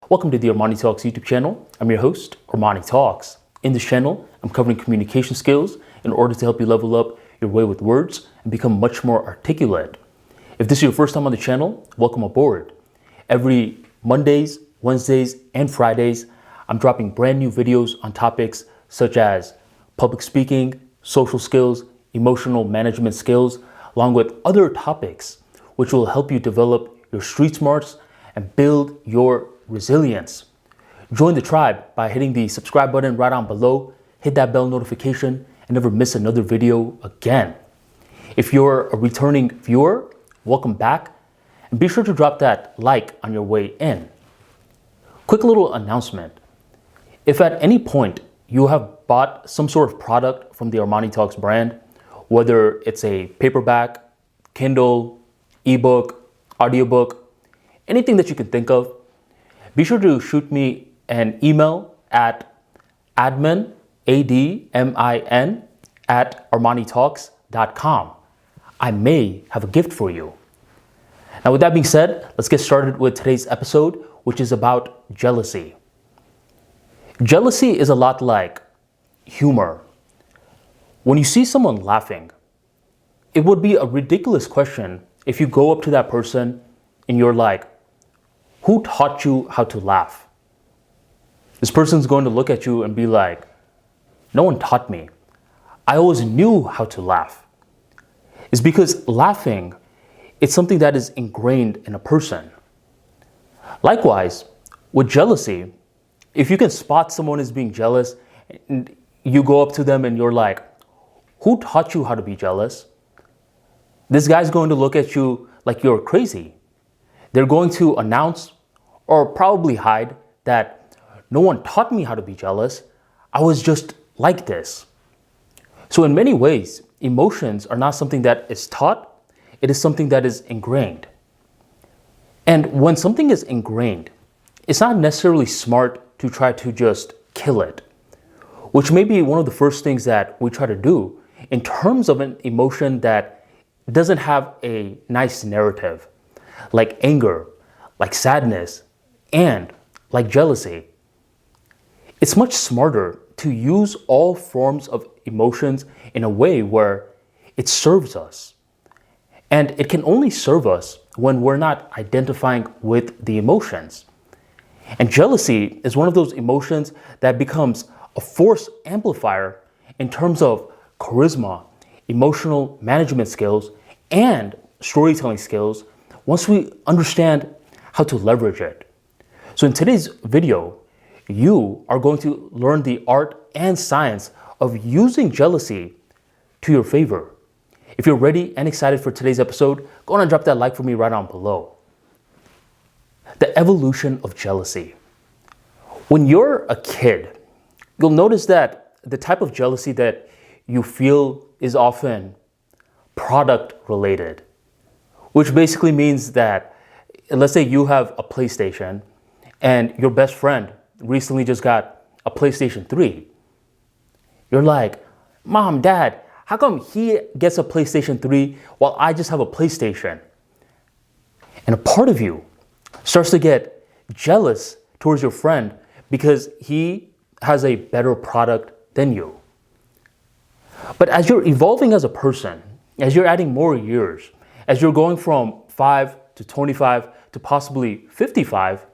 Welcome to the Armani Talks YouTube channel. I'm your host, Armani Talks. In this channel, I'm covering communication skills in order to help you level up your way with words and become much more articulate. If this is your first time on the channel, welcome aboard. Every Mondays, Wednesdays, and Fridays, I'm dropping brand new videos on topics such as public speaking, social skills, emotional management skills, along with other topics which will help you develop your street smarts and build your resilience. Join the tribe by hitting the subscribe button right down below, hit that bell notification, and never miss another video again. If you're a returning viewer, welcome back, and be sure to drop that like on your way in. Quick little announcement. If at any point you have bought some sort of product from the Armani Talks brand, whether it's a paperback, Kindle, ebook, audiobook, anything that you can think of, be sure to shoot me an email at admin, A-D-M-I-N, at armanitalks.com. I may have a gift for you. Now, with that being said, let's get started with today's episode, which is about jealousy. Jealousy is a lot like humor. When you see someone laughing, it would be a ridiculous question if you go up to that person and you're like, who taught you how to laugh? This person's going to look at you and be like, no one taught me. I always knew how to laugh. It's because laughing, it's something that is ingrained in a person. Likewise, with jealousy, if you can spot someone as being jealous and you go up to them and you're like, who taught you how to be jealous? This guy's going to look at you like you're crazy. They're going to announce or probably hide that no one taught me how to be jealous. I was just like this. So in many ways, emotions are not something that is taught. It is something that is ingrained. And when something is ingrained, it's not necessarily smart to try to just kill it, which may be one of the first things that we try to do in terms of an emotion that doesn't have a nice narrative, like anger, like sadness, and like jealousy. It's much smarter to use all forms of emotions in a way where it serves us. And it can only serve us when we're not identifying with the emotions. And jealousy is one of those emotions that becomes a force amplifier in terms of charisma, emotional management skills, and storytelling skills once we understand how to leverage it. So in today's video, you are going to learn the art and science of using jealousy to your favor. If you're ready and excited for today's episode, go on and drop that like for me right down below. The evolution of jealousy. When you're a kid, you'll notice that the type of jealousy that you feel is often product related, which basically means that, let's say you have a PlayStation and your best friend recently just got a PlayStation 3. You're like, Mom, Dad, how come he gets a PlayStation 3 while I just have a PlayStation? And a part of you starts to get jealous towards your friend because he has a better product than you. But as you're evolving as a person, as you're adding more years, as you're going from 5 to 25 to possibly 55,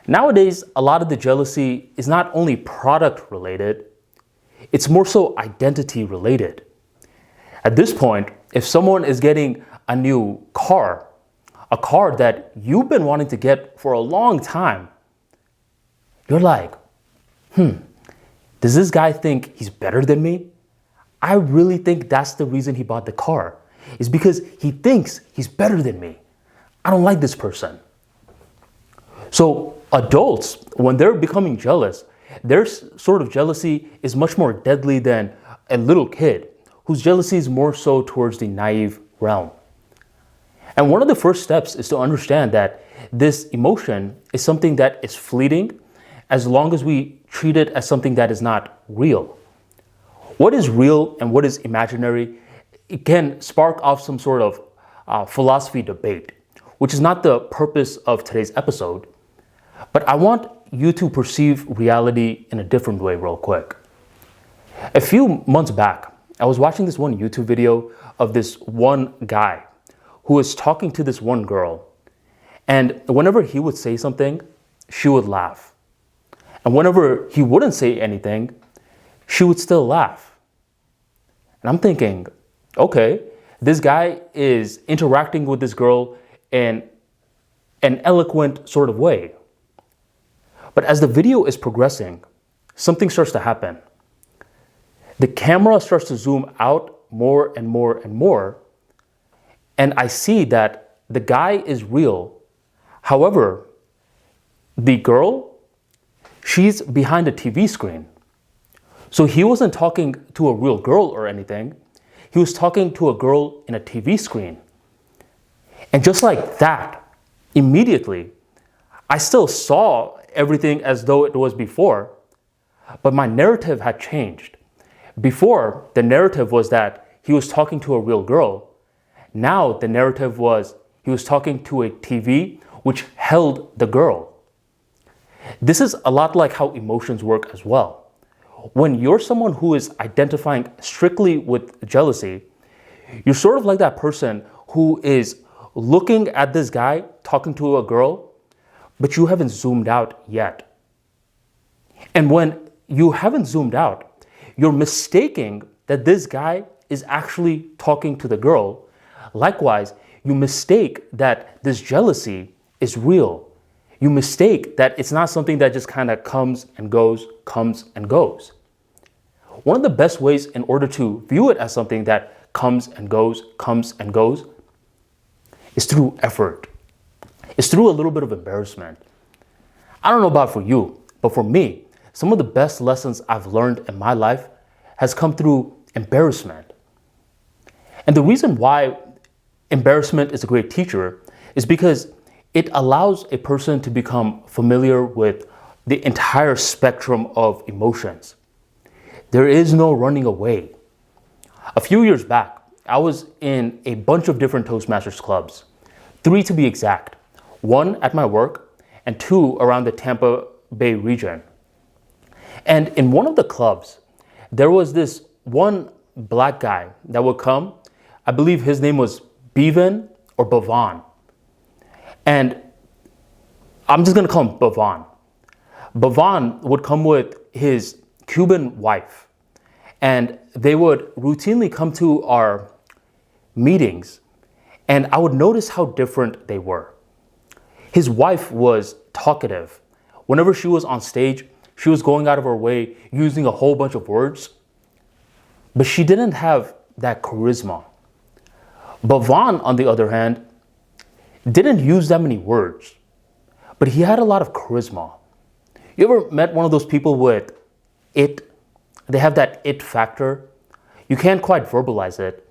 nowadays, a lot of the jealousy is not only product related, it's more so identity related. At this point, if someone is getting a new car, a car that you've been wanting to get for a long time, you're like, does this guy think he's better than me? I really think that's the reason he bought the car, is because he thinks he's better than me. I don't like this person. So adults, when they're becoming jealous, their sort of jealousy is much more deadly than a little kid whose jealousy is more so towards the naive realm. And one of the first steps is to understand that this emotion is something that is fleeting as long as we treat it as something that is not real. What is real and what is imaginary, it can spark off some sort of philosophy debate, which is not the purpose of today's episode. But I want you to perceive reality in a different way real quick. A few months back, I was watching this one YouTube video of this one guy who was talking to this one girl. And whenever he would say something, she would laugh. And whenever he wouldn't say anything, she would still laugh. And I'm thinking, okay, this guy is interacting with this girl in an eloquent sort of way. But as the video is progressing, something starts to happen. The camera starts to zoom out more and more and more. And I see that the guy is real. However, the girl, she's behind a TV screen. So he wasn't talking to a real girl or anything. He was talking to a girl in a TV screen. And just like that, immediately, I still saw everything as though it was before, but my narrative had changed. Before, the narrative was that he was talking to a real girl. Now, the narrative was he was talking to a TV which held the girl. This is a lot like how emotions work as well. When you're someone who is identifying strictly with jealousy, you're sort of like that person who is looking at this guy talking to a girl, but you haven't zoomed out yet. And when you haven't zoomed out, you're mistaking that this guy is actually talking to the girl. Likewise, you mistake that this jealousy is real. You mistake that it's not something that just kind of comes and goes, comes and goes. One of the best ways in order to view it as something that comes and goes, is through effort. It's through a little bit of embarrassment. I don't know about for you, but for me, some of the best lessons I've learned in my life has come through embarrassment. And the reason why embarrassment is a great teacher is because it allows a person to become familiar with the entire spectrum of emotions. There is no running away. A few years back, I was in a bunch of different Toastmasters clubs, 3 to be exact, 1 at my work and 2 around the Tampa Bay region. And in one of the clubs, there was this one black guy that would come. I believe his name was Bevan or Bavan. And I'm just gonna call him Bavan. Bavan would come with his Cuban wife, and they would routinely come to our meetings, and I would notice how different they were. His wife was talkative. Whenever she was on stage, she was going out of her way, using a whole bunch of words, but she didn't have that charisma. Bavan, on the other hand, didn't use that many words, but he had a lot of charisma. You ever met one of those people with it? They have that it factor. You can't quite verbalize it,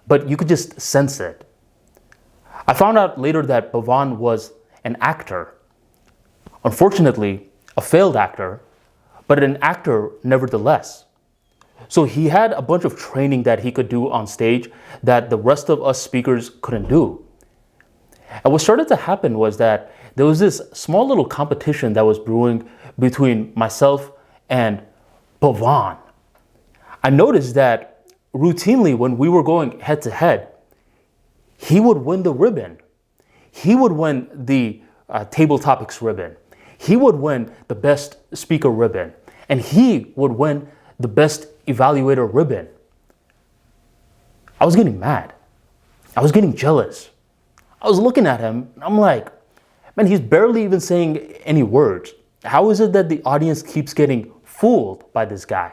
but you could just sense it. I found out later that Bavan was an actor. Unfortunately, a failed actor, but an actor nevertheless. So he had a bunch of training that he could do on stage that the rest of us speakers couldn't do. And what started to happen was that there was this small little competition that was brewing between myself and Bavan. I noticed that routinely when we were going head to head, he would win the ribbon. He would win the table topics ribbon. He would win the best speaker ribbon. And he would win the best evaluator ribbon. I was getting mad. I was getting jealous. I was looking at him and I'm like, man, he's barely even saying any words. How is it that the audience keeps getting fooled by this guy?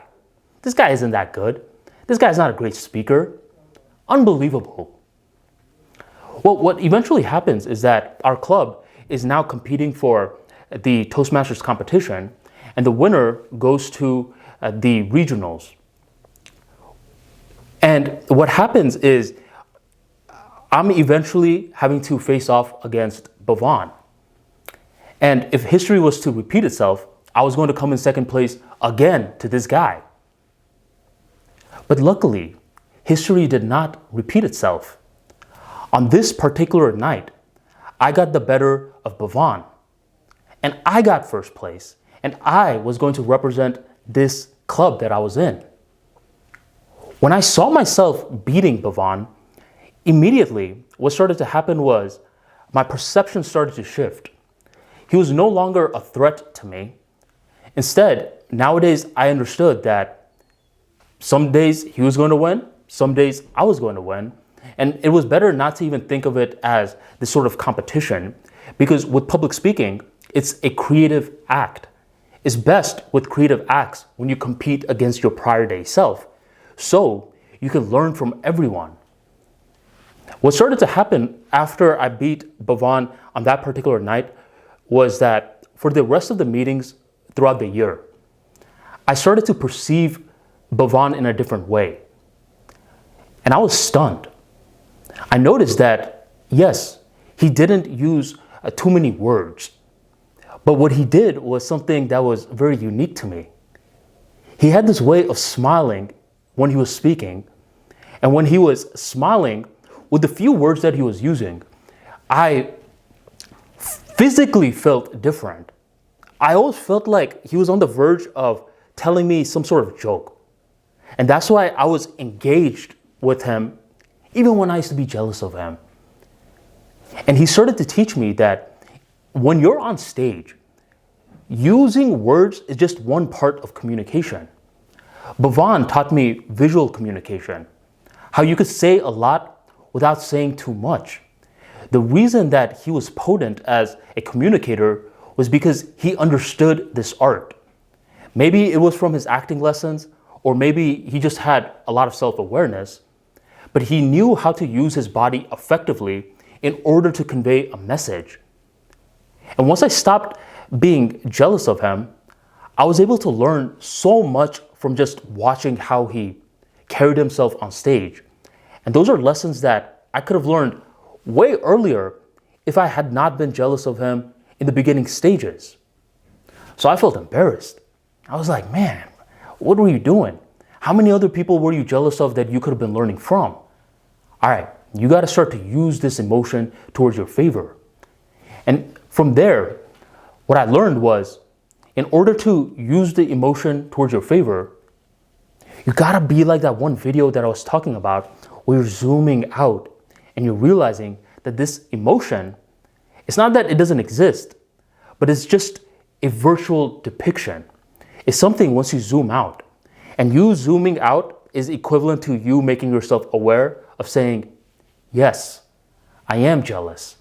This guy isn't that good. This guy's not a great speaker. Unbelievable. Well, what eventually happens is that our club is now competing for the Toastmasters competition, and the winner goes to the regionals. And what happens is I'm eventually having to face off against Bavan. And if history was to repeat itself, I was going to come in second place again to this guy. But luckily, history did not repeat itself. On this particular night, I got the better of Bavan. and I got first place, and I was going to represent this club that I was in. When I saw myself beating Bhavan, immediately what started to happen was my perception started to shift. He was no longer a threat to me. Instead, nowadays I understood that some days he was going to win, some days I was going to win. And it was better not to even think of it as this sort of competition, because with public speaking, it's a creative act. It's best with creative acts when you compete against your prior day self, so you can learn from everyone. What started to happen after I beat Bhavan on that particular night was that for the rest of the meetings throughout the year, I started to perceive Bhavan in a different way. And I was stunned. I noticed that, yes, he didn't use too many words, but what he did was something that was very unique to me. He had this way of smiling when he was speaking, and when he was smiling, with the few words that he was using, I physically felt different. I always felt like he was on the verge of telling me some sort of joke. And that's why I was engaged with him, even when I used to be jealous of him. And he started to teach me that when you're on stage, using words is just one part of communication. Bhavan taught me visual communication, how you could say a lot without saying too much. The reason that he was potent as a communicator was because he understood this art. Maybe it was from his acting lessons, or maybe he just had a lot of self-awareness, but he knew how to use his body effectively in order to convey a message. And once I stopped being jealous of him, I was able to learn so much from just watching how he carried himself on stage. And those are lessons that I could have learned way earlier if I had not been jealous of him in the beginning stages. So I felt embarrassed. I was like, man, what were you doing? How many other people were you jealous of that you could have been learning from? All right, you got to start to use this emotion towards your favor. And from there, what I learned was, in order to use the emotion towards your favor, you got to be like that one video that I was talking about, where you're zooming out and you're realizing that this emotion, it's not that it doesn't exist, but it's just a virtual depiction. It's something once you zoom out. And you zooming out is equivalent to you making yourself aware of saying, yes, I am jealous.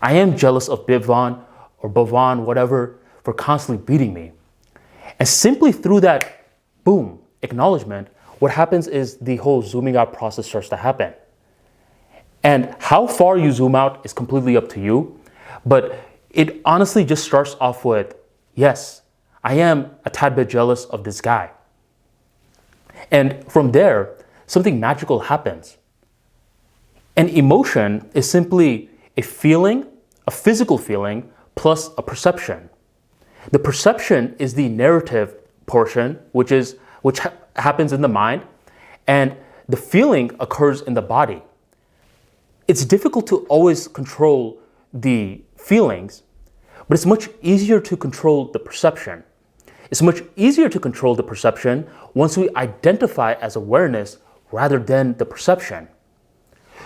I am jealous of Bhavan or Bhavan, whatever, for constantly beating me. And simply through that, boom, acknowledgement, what happens is the whole zooming out process starts to happen. And how far you zoom out is completely up to you, but it honestly just starts off with, yes, I am a tad bit jealous of this guy. And from there, something magical happens. An emotion is simply a feeling, a physical feeling, plus a perception. The perception is the narrative portion, which happens in the mind, and the feeling occurs in the body. It's difficult to always control the feelings, but it's much easier to control the perception. It's much easier to control the perception once we identify as awareness rather than the perception.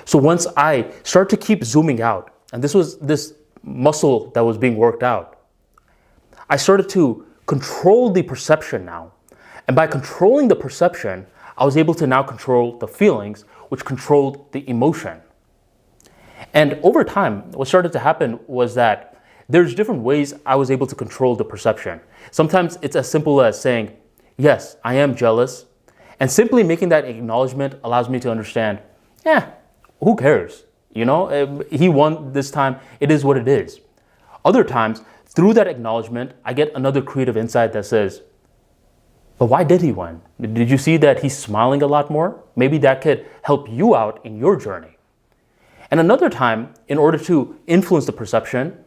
So once I start to keep zooming out, and this was this muscle that was being worked out, I started to control the perception now. And by controlling the perception, I was able to now control the feelings, which controlled the emotion. And over time, what started to happen was that there's different ways I was able to control the perception. Sometimes it's as simple as saying, yes, I am jealous. And simply making that acknowledgement allows me to understand, who cares? You know, he won this time. It is what it is. Other times, through that acknowledgement, I get another creative insight that says, but why did he win? Did you see that he's smiling a lot more? Maybe that could help you out in your journey. And another time, in order to influence the perception,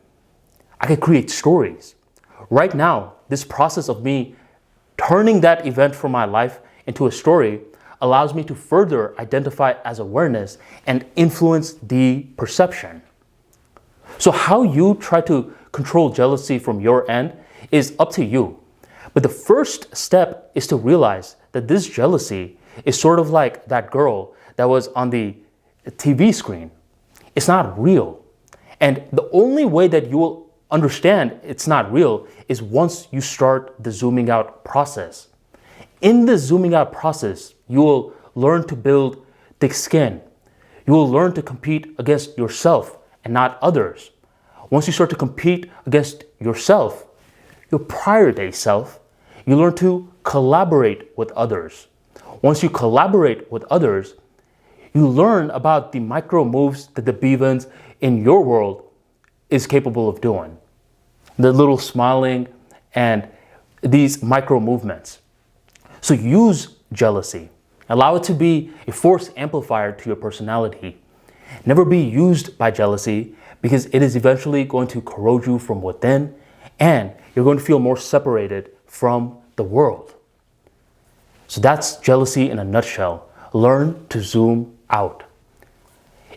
I could create stories. Right now, this process of me turning that event from my life into a story allows me to further identify as awareness and influence the perception. So how you try to control jealousy from your end is up to you. But the first step is to realize that this jealousy is sort of like that girl that was on the TV screen. It's not real. And the only way that you will understand it's not real is once you start the zooming out process. In the zooming out process, you will learn to build thick skin. You will learn to compete against yourself and not others. Once you start to compete against yourself, your prior day self, you learn to collaborate with others. Once you collaborate with others, you learn about the micro moves that the Bivens in your world is capable of doing. The little smiling and these micro movements. So use jealousy. Allow it to be a force amplifier to your personality. Never be used by jealousy because it is eventually going to corrode you from within and you're going to feel more separated from the world. So that's jealousy in a nutshell. Learn to zoom out.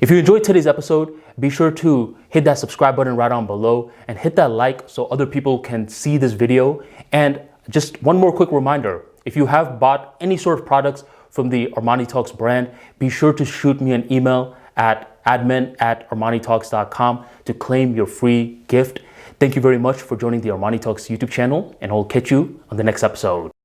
If you enjoyed today's episode, be sure to hit that subscribe button right on below and hit that like so other people can see this video. And just one more quick reminder, if you have bought any sort of products from the Armani Talks brand, be sure to shoot me an email at admin@armanitalks.com to claim your free gift. Thank you very much for joining the Armani Talks YouTube channel, and I'll catch you on the next episode.